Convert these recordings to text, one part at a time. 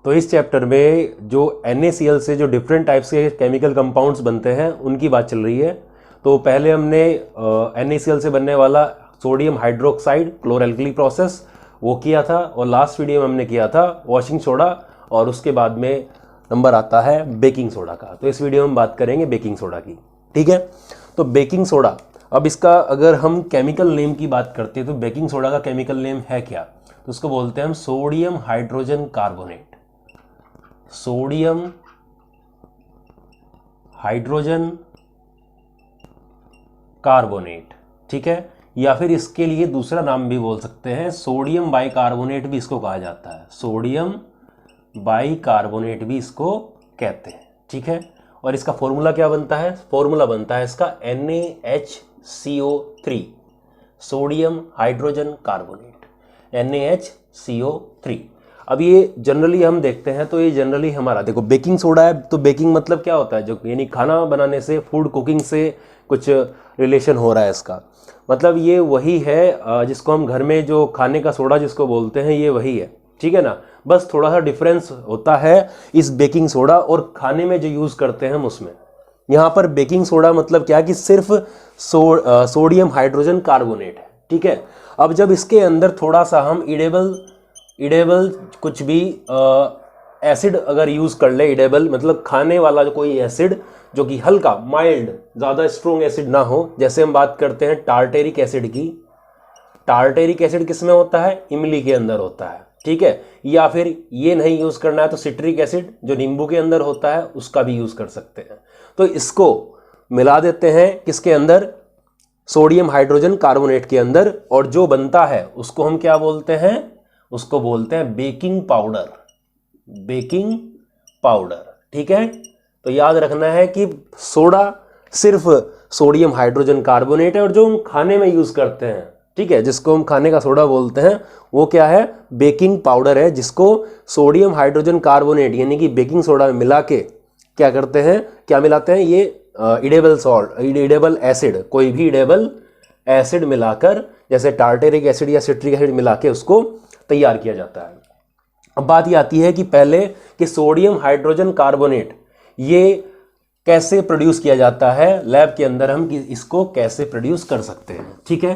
तो इस चैप्टर में जो NaCl से जो डिफरेंट टाइप्स के केमिकल कंपाउंड्स बनते हैं उनकी बात चल रही है। तो पहले हमने NaCl से बनने वाला सोडियम हाइड्रोक्साइड क्लोरएल्कली प्रोसेस वो किया था, और लास्ट वीडियो में हमने किया था वॉशिंग सोडा, और उसके बाद में नंबर आता है बेकिंग सोडा का। तो इस वीडियो में हम बात करेंगे बेकिंग सोडा की, ठीक है। तो बेकिंग सोडा, अब इसका अगर हम केमिकल नेम की बात करते हैं तो बेकिंग सोडा का केमिकल नेम है क्या? तो उसको बोलते हैं हम sodium hydrogen carbonate, sodium hydrogen carbonate, ठीक है। या फिर इसके लिए दूसरा नाम भी बोल सकते हैं, सोडियम बाइकार्बोनेट भी इसको कहा जाता है, सोडियम बाइकार्बोनेट भी इसको कहते हैं, ठीक है। और इसका फॉर्मूला क्या बनता है? फॉर्मूला बनता है इसका NaHCO3, sodium hydrogen carbonate, NaHCO3। अब ये जनरली हम देखते हैं तो ये जनरली हमारा, देखो बेकिंग सोडा है तो बेकिंग मतलब क्या होता है, जो यानी खाना बनाने से, फूड कुकिंग से कुछ रिलेशन हो रहा है इसका, मतलब ये वही है जिसको हम घर में जो खाने का सोडा जिसको बोलते हैं ये वही है, ठीक है ना। बस थोड़ा सा डिफरेंस होता है इस बेकिंग सोडा और खाने में जो यूज़ करते हैं हम उसमें। यहाँ पर बेकिंग सोडा मतलब क्या कि सिर्फ सोडियम हाइड्रोजन कार्बोनेट है, ठीक है। अब जब इसके अंदर थोड़ा सा हम इडेबल कुछ भी एसिड अगर यूज़ कर ले, इडेबल मतलब खाने वाला जो कोई एसिड जो कि हल्का माइल्ड, ज़्यादा स्ट्रॉन्ग एसिड ना हो, जैसे हम बात करते हैं टार्टेरिक एसिड की। टार्टेरिक एसिड किस में होता है? इमली के अंदर होता है, ठीक है। या फिर ये नहीं यूज़ करना है तो सिट्रिक एसिड जो नींबू के अंदर होता है उसका भी यूज़ कर सकते हैं। तो इसको मिला देते हैं किसके अंदर? सोडियम हाइड्रोजन कार्बोनेट के अंदर, और जो बनता है उसको हम क्या बोलते हैं? उसको बोलते हैं बेकिंग पाउडर, बेकिंग पाउडर, ठीक है। तो याद रखना है कि सोडा सिर्फ सोडियम हाइड्रोजन कार्बोनेट है, और जो हम खाने में यूज़ करते हैं, ठीक है, जिसको हम खाने का सोडा बोलते हैं, वो क्या है? बेकिंग पाउडर है, जिसको सोडियम हाइड्रोजन कार्बोनेट यानी कि बेकिंग सोडा में मिला के क्या करते हैं, क्या मिलाते हैं? ये इडेबल सॉल्ट, इडेबल एसिड, कोई भी इडेबल एसिड मिलाकर, जैसे टार्टेरिक एसिड या सिट्रिक एसिड मिला के उसको तैयार किया जाता है। अब बात ये आती है कि पहले कि सोडियम हाइड्रोजन कार्बोनेट ये कैसे प्रोड्यूस किया जाता है लैब के अंदर, हम इसको कैसे प्रोड्यूस कर सकते हैं, ठीक है।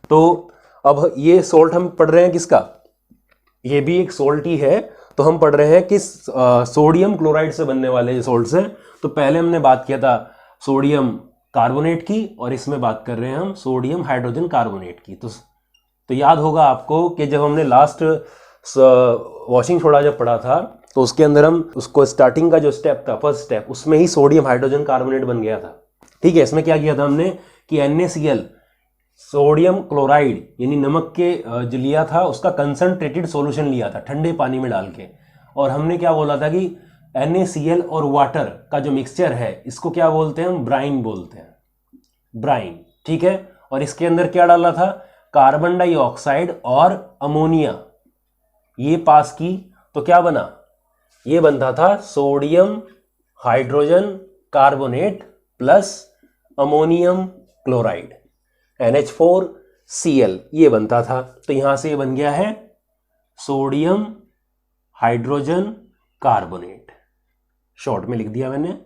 तो अब ये सोल्ट हम पढ़ रहे हैं किसका? ये भी एक सोल्ट ही है। तो हम पढ़ रहे हैं कि सोडियम क्लोराइड से बनने वाले सोल्ट से। तो पहले हमने बात किया था सोडियम कार्बोनेट की, और इसमें बात कर रहे हैं हम सोडियम हाइड्रोजन कार्बोनेट की। तो याद होगा आपको कि जब हमने लास्ट वॉशिंग सोडा जब पढ़ा था तो उसके अंदर हम उसको स्टार्टिंग का जो स्टेप था, फर्स्ट स्टेप, उसमें ही सोडियम हाइड्रोजन कार्बोनेट बन गया था, ठीक है। इसमें क्या किया था हमने कि NaCl सोडियम क्लोराइड यानी नमक के जो लिया था उसका कंसंट्रेटेड सॉल्यूशन लिया था ठंडे पानी में डाल के, और हमने क्या बोला था कि NaCl और वाटर का जो मिक्सचर है इसको क्या बोलते हैं? हम ब्राइन बोलते हैं, ब्राइन, ठीक है। और इसके अंदर क्या डाला था? कार्बन डाइऑक्साइड और अमोनिया, ये पास की तो क्या बना? ये बनता था sodium hydrogen carbonate plus ammonium chloride, NH4Cl, ये बनता था। तो यहां से ये बन गया है सोडियम हाइड्रोजन कार्बोनेट, शॉर्ट में लिख दिया मैंने,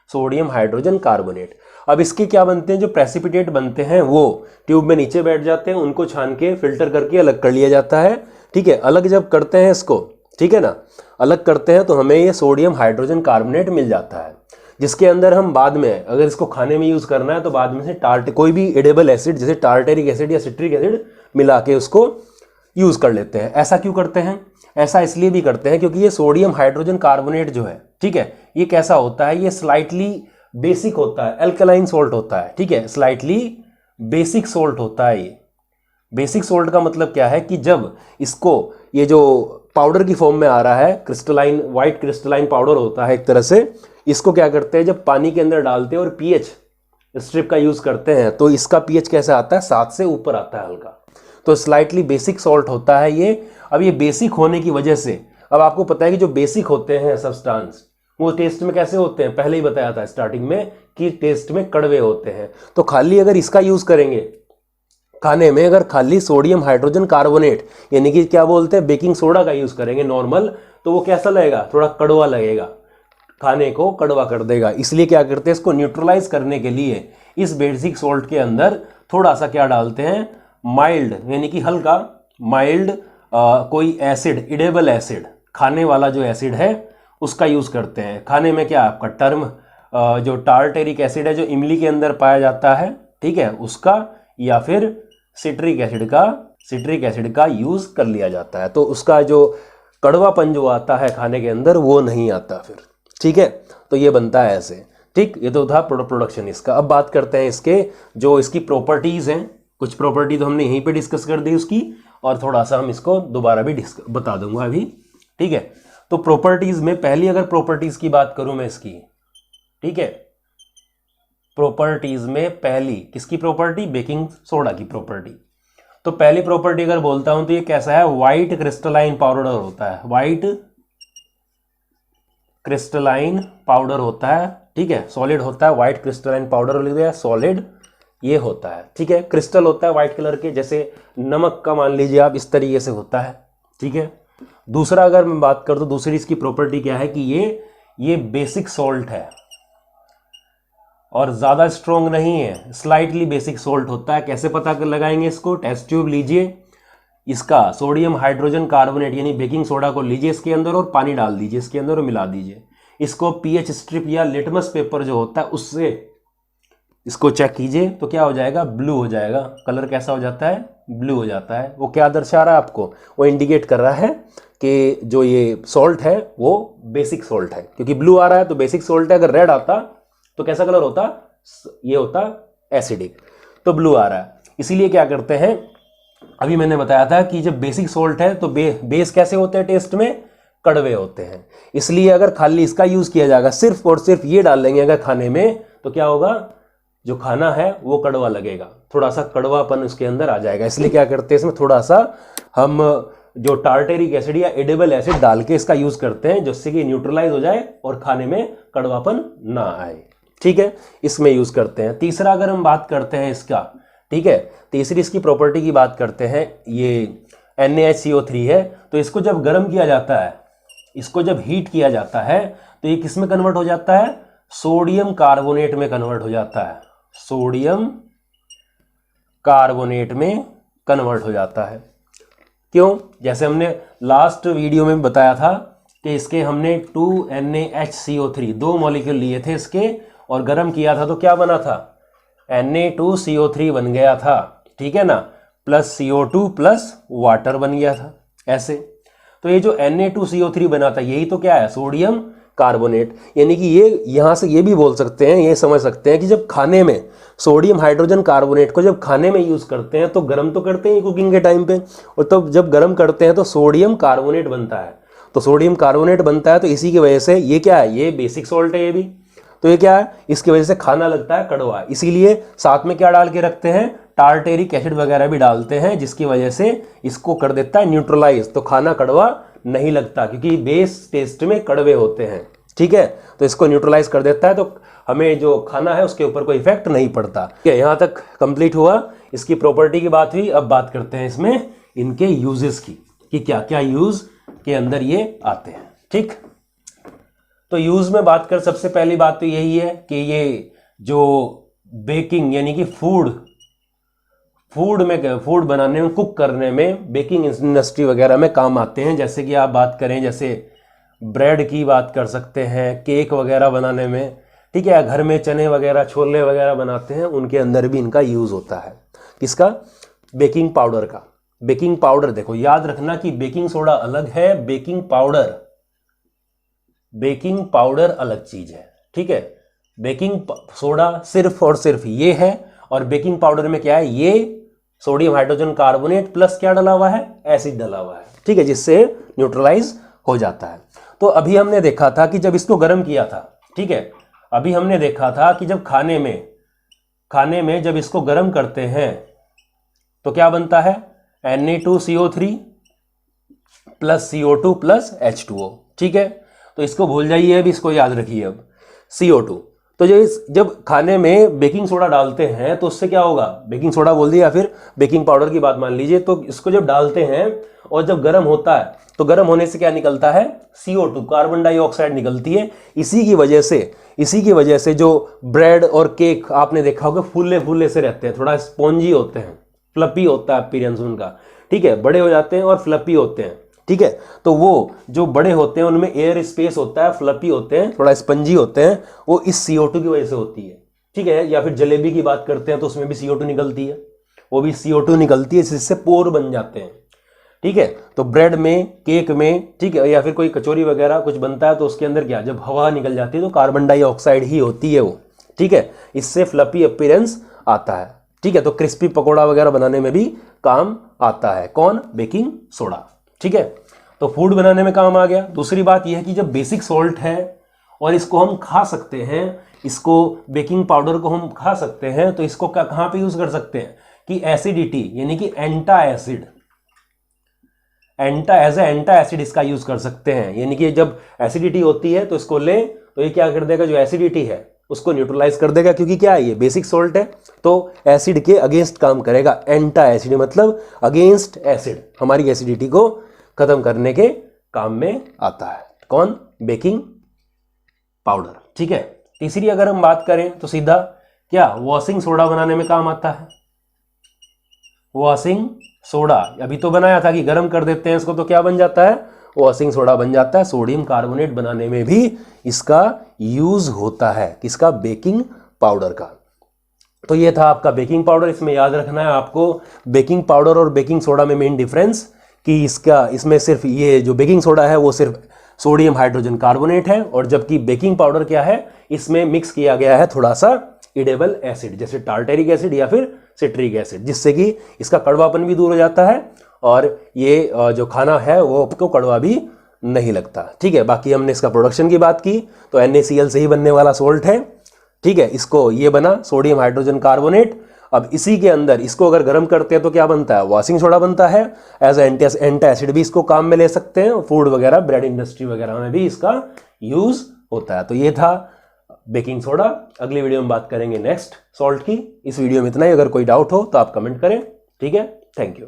सोडियम हाइड्रोजन कार्बोनेट। अब इसके क्या बनते हैं? जो प्रेसिपिटेट बनते हैं वो ट्यूब में नीचे बैठ जाते हैं, उनको छान के फिल्टर करके अलग कर लिया जाता है, ठीक है। अलग जब करते हैं इसको, ठीक है ना, अलग करते हैं तो हमें ये सोडियम हाइड्रोजन कार्बोनेट मिल जाता है, जिसके अंदर हम बाद में अगर इसको खाने में यूज़ करना है तो बाद में से कोई भी एडेबल एसिड जैसे टार्टेरिक एसिड या सिट्रिक एसिड मिला के उसको यूज़ कर लेते हैं। ऐसा क्यों करते हैं? ऐसा इसलिए भी करते हैं क्योंकि ये सोडियम हाइड्रोजन कार्बोनेट जो है, ठीक है, ये कैसा होता है? ये स्लाइटली बेसिक होता है, अल्कलाइन सोल्ट होता है, ठीक है, स्लाइटली बेसिक सोल्ट होता है। ये बेसिक सोल्ट का मतलब क्या है कि जब इसको, ये जो पाउडर की फॉर्म में आ रहा है, क्रिस्टलाइन, वाइट क्रिस्टलाइन पाउडर होता है एक तरह से, इसको क्या करते हैं जब पानी के अंदर डालते हैं और पीएच स्ट्रिप का यूज़ करते हैं तो इसका पीएच कैसा आता है? 7 से ऊपर आता है हल्का। तो स्लाइटली बेसिक सॉल्ट होता है ये। अब ये बेसिक होने की वजह से, अब आपको पता है कि जो बेसिक होते हैं सब्सटेंस वो टेस्ट में कैसे होते हैं? पहले ही बताया था स्टार्टिंग में कि टेस्ट में कड़वे होते हैं। तो खाली अगर इसका यूज़ करेंगे खाने में, अगर खाली सोडियम हाइड्रोजन कार्बोनेट यानी कि क्या बोलते हैं बेकिंग सोडा का यूज़ करेंगे नॉर्मल, तो वो कैसा लगेगा, थोड़ा कड़वा लगेगा, खाने को कड़वा कर देगा। इसलिए क्या करते हैं, इसको न्यूट्रलाइज करने के लिए इस बेसिक सॉल्ट के अंदर थोड़ा सा क्या डालते हैं, माइल्ड यानी कि हल्का माइल्ड कोई एसिड, इडेबल एसिड, खाने वाला जो एसिड है उसका यूज करते हैं। खाने में क्या आपका टर्म जो टार्टेरिक एसिड है जो इमली के अंदर पाया जाता है, ठीक है, उसका, या फिर सिट्रिक एसिड का यूज कर लिया जाता है। तो उसका जो कड़वापन जो आता है खाने के अंदर वो नहीं आता फिर, ठीक है। तो ये बनता है ऐसे, ठीक। ये तो था प्रोडक्शन इसका। अब बात करते हैं इसके जो इसकी प्रॉपर्टीज हैं। कुछ प्रॉपर्टी तो हमने यहीं पे डिस्कस कर दी उसकी, और थोड़ा सा हम इसको दोबारा भी बता दूंगा अभी, ठीक है। तो प्रॉपर्टीज में पहली अगर प्रॉपर्टीज की बात करूं मैं इसकी, ठीक है, प्रॉपर्टीज में पहली किसकी प्रॉपर्टी, बेकिंग सोडा की प्रॉपर्टी। तो पहली प्रॉपर्टी अगर बोलता हूं तो ये कैसा है, व्हाइट क्रिस्टलाइन पाउडर होता है, व्हाइट क्रिस्टलाइन पाउडर होता है, ठीक है, सॉलिड होता है, व्हाइट क्रिस्टलाइन पाउडर लिख दिया, सॉलिड ये होता है, ठीक है। क्रिस्टल होता है व्हाइट कलर के, जैसे नमक का मान लीजिए आप, इस तरीके से होता है, ठीक है। दूसरा अगर मैं बात कर दूं, दूसरी इसकी प्रॉपर्टी क्या है कि ये बेसिक सॉल्ट है और ज्यादा स्ट्रॉन्ग नहीं है, स्लाइटली बेसिक सॉल्ट होता है। कैसे पता कर लगाएंगे इसको, टेस्ट ट्यूब लीजिए, इसका सोडियम हाइड्रोजन कार्बोनेट यानी बेकिंग सोडा को लीजिए इसके अंदर और पानी डाल दीजिए इसके अंदर और मिला दीजिए। इसको पीएच स्ट्रिप या लिटमस पेपर जो होता है उससे इसको चेक कीजिए तो क्या हो जाएगा, ब्लू हो जाएगा। कलर कैसा हो जाता है, ब्लू हो जाता है। वो क्या दर्शा रहा है आपको, वो इंडिकेट कर रहा है कि जो ये सॉल्ट है वो बेसिक सॉल्ट है, क्योंकि ब्लू आ रहा है तो बेसिक सॉल्ट है। अगर रेड आता तो कैसा कलर होता, ये होता एसिडिक, तो ब्लू आ रहा है। इसीलिए क्या करते हैं, अभी मैंने बताया था कि जब बेसिक सॉल्ट है तो बेस कैसे होते हैं टेस्ट में, कड़वे होते हैं। इसलिए अगर खाली इसका यूज किया जाएगा, सिर्फ और सिर्फ ये डाल लेंगे अगर खाने में, तो क्या होगा, जो खाना है वो कड़वा लगेगा, थोड़ा सा कड़वापन उसके अंदर आ जाएगा। इसलिए क्या करते हैं, इसमें थोड़ा सा हम जो टार्टेरिक एसिड या एडिबल एसिड डाल के इसका यूज करते हैं, जिससे कि न्यूट्रलाइज हो जाए और खाने में कड़वापन ना आए, ठीक है, इसमें यूज करते हैं। तीसरा अगर हम बात करते हैं इसका, ठीक है, तीसरी इसकी प्रॉपर्टी की बात करते हैं, ये NaHCO3 है। तो इसको जब गर्म किया जाता है, इसको जब हीट किया जाता है तो ये किस में कन्वर्ट हो जाता है, सोडियम कार्बोनेट में कन्वर्ट हो जाता है, सोडियम कार्बोनेट में कन्वर्ट हो जाता है। क्यों, जैसे हमने लास्ट वीडियो में बताया था कि इसके हमने 2NaHCO3 दो मॉलिक्यूल लिए थे इसके और गर्म किया था तो क्या बना था, Na2CO3 बन गया था, ठीक है ना, प्लस CO2 प्लस वाटर बन गया था ऐसे। तो ये जो Na2CO3 बना था यही तो क्या है, सोडियम कार्बोनेट। यानी कि ये यहां से ये भी बोल सकते हैं, ये समझ सकते हैं कि जब खाने में सोडियम हाइड्रोजन कार्बोनेट को जब खाने में यूज करते हैं तो गर्म तो करते हैं कुकिंग के टाइम पे, और तब जब गर्म करते हैं तो सोडियम कार्बोनेट बनता है। तो सोडियम कार्बोनेट बनता है तो इसी की वजह से ये क्या है, ये बेसिक सॉल्ट है ये भी, तो ये क्या है, इसकी वजह से खाना लगता है कड़वा। इसीलिए साथ में क्या डाल के रखते हैं, टार्टेरिक एसिड वगैरह भी डालते हैं, जिसकी वजह से इसको कर देता है न्यूट्रलाइज, तो खाना कड़वा नहीं लगता, क्योंकि बेस टेस्ट में कड़वे होते हैं, ठीक है। तो इसको न्यूट्रलाइज कर देता है, तो हमें जो खाना है उसके ऊपर कोई इफेक्ट नहीं पड़ता। ठीक है, यहाँ तक कंप्लीट हुआ, इसकी प्रॉपर्टी की बात हुई। अब बात करते हैं इसमें इनके यूजेस की, कि क्या क्या यूज के अंदर ये आते हैं, ठीक। तो यूज में बात कर, सबसे पहली बात तो यही है कि ये जो बेकिंग यानी कि फूड बनाने में, कुक करने में, बेकिंग इंडस्ट्री वगैरह में काम आते हैं। जैसे कि आप बात करें, जैसे ब्रेड की बात कर सकते हैं, केक वगैरह बनाने में, ठीक है, घर में चने वगैरह छोले वगैरह बनाते हैं, उनके अंदर भी इनका यूज होता है। किसका, बेकिंग पाउडर का। बेकिंग पाउडर देखो, याद रखना कि बेकिंग सोडा अलग है, बेकिंग पाउडर अलग चीज है, ठीक है। बेकिंग सोडा सिर्फ और सिर्फ ये है, और बेकिंग पाउडर में क्या है, ये सोडियम हाइड्रोजन कार्बोनेट प्लस क्या डला हुआ है, एसिड डला हुआ है, ठीक है, जिससे न्यूट्रलाइज हो जाता है। तो अभी हमने देखा था कि जब इसको गर्म किया था, ठीक है, अभी हमने देखा था कि जब खाने में जब इसको गर्म करते हैं तो क्या बनता है, Na2CO3 plus CO2 plus H2O, ठीक है। तो इसको भूल जाइए, अब इसको याद रखिए। अब CO2, तो जब खाने में बेकिंग सोडा डालते हैं तो उससे क्या होगा, बेकिंग सोडा बोल दिया या फिर बेकिंग पाउडर की बात मान लीजिए, तो इसको जब डालते हैं और जब गर्म होता है तो गर्म होने से क्या निकलता है, CO2 कार्बन डाइऑक्साइड निकलती है। इसी की वजह से जो ब्रेड और केक आपने देखा होगा फूले फूले से रहते हैं, थोड़ा स्पॉन्जी होते हैं, फ्लपी होता है अपीयरेंस उनका, ठीक है, बड़े हो जाते हैं और फ्लपी होते हैं, ठीक है। तो वो जो बड़े होते हैं उनमें एयर स्पेस होता है, फ्लपी होते हैं, थोड़ा स्पंजी होते हैं, वो इस CO2 की वजह से होती है, ठीक है। या फिर जलेबी की बात करते हैं तो उसमें भी CO2 निकलती है, वो भी CO2 निकलती है, जिससे पोर बन जाते हैं, ठीक है। तो ब्रेड में, केक में, ठीक है, या फिर कोई कचौरी वगैरह कुछ बनता है तो उसके अंदर क्या, जब हवा निकल जाती है तो कार्बन डाइऑक्साइड ही होती है वो, ठीक है। इससे फ्लपी अपीयरेंस आता है, ठीक है। तो क्रिस्पी पकोड़ा वगैरह बनाने में भी काम आता है कौन, बेकिंग सोडा, ठीक है। तो फूड बनाने में काम आ गया। दूसरी बात यह है कि जब बेसिक सॉल्ट है और इसको हम खा सकते हैं, इसको बेकिंग पाउडर को हम खा सकते हैं, तो इसको कहां पे यूज कर सकते हैं कि एसिडिटी यानी कि एंटा एसिड इसका यूज कर सकते हैं। यानी कि जब एसिडिटी होती है तो इसको ले तो ये क्या कर देगा, जो एसिडिटी है उसको न्यूट्रलाइज कर देगा, क्योंकि क्या है ये बेसिक सॉल्ट है तो एसिड के अगेंस्ट काम करेगा। एंटा एसिड मतलब अगेंस्ट एसिड, हमारी एसिडिटी को खत्म करने के काम में आता है कौन, बेकिंग पाउडर, ठीक है। तीसरी अगर हम बात करें तो सीधा क्या, वॉशिंग सोडा बनाने में काम आता है। वॉशिंग सोडा अभी तो बनाया था कि गर्म कर देते हैं इसको तो क्या बन जाता है, वॉशिंग सोडा बन जाता है। सोडियम कार्बोनेट बनाने में भी इसका यूज होता है, किसका, बेकिंग पाउडर का। तो ये था आपका बेकिंग पाउडर। इसमें याद रखना है आपको बेकिंग पाउडर और बेकिंग सोडा में मेन डिफरेंस कि इसमें सिर्फ ये जो बेकिंग सोडा है वो सिर्फ सोडियम हाइड्रोजन कार्बोनेट है, और जबकि बेकिंग पाउडर क्या है, इसमें मिक्स किया गया है थोड़ा सा एडिबल एसिड, जैसे टार्टेरिक एसिड या फिर सिट्रिक एसिड, जिससे कि इसका कड़वापन भी दूर हो जाता है और ये जो खाना है वो आपको कड़वा भी नहीं लगता, ठीक है। बाकी हमने इसका प्रोडक्शन की बात की तो NaCl से ही बनने वाला सोल्ट है, ठीक है। इसको ये बना सोडियम हाइड्रोजन कार्बोनेट। अब इसी के अंदर इसको अगर गर्म करते हैं तो क्या बनता है, वॉशिंग सोडा बनता है। एज एंटा एसिड भी इसको काम में ले सकते हैं, फूड वगैरह, ब्रेड इंडस्ट्री वगैरह में भी इसका यूज होता है। तो ये था बेकिंग सोडा। अगली वीडियो में बात करेंगे नेक्स्ट सॉल्ट की। इस वीडियो में इतना ही। अगर कोई डाउट हो तो आप कमेंट करें, ठीक है। Thank you.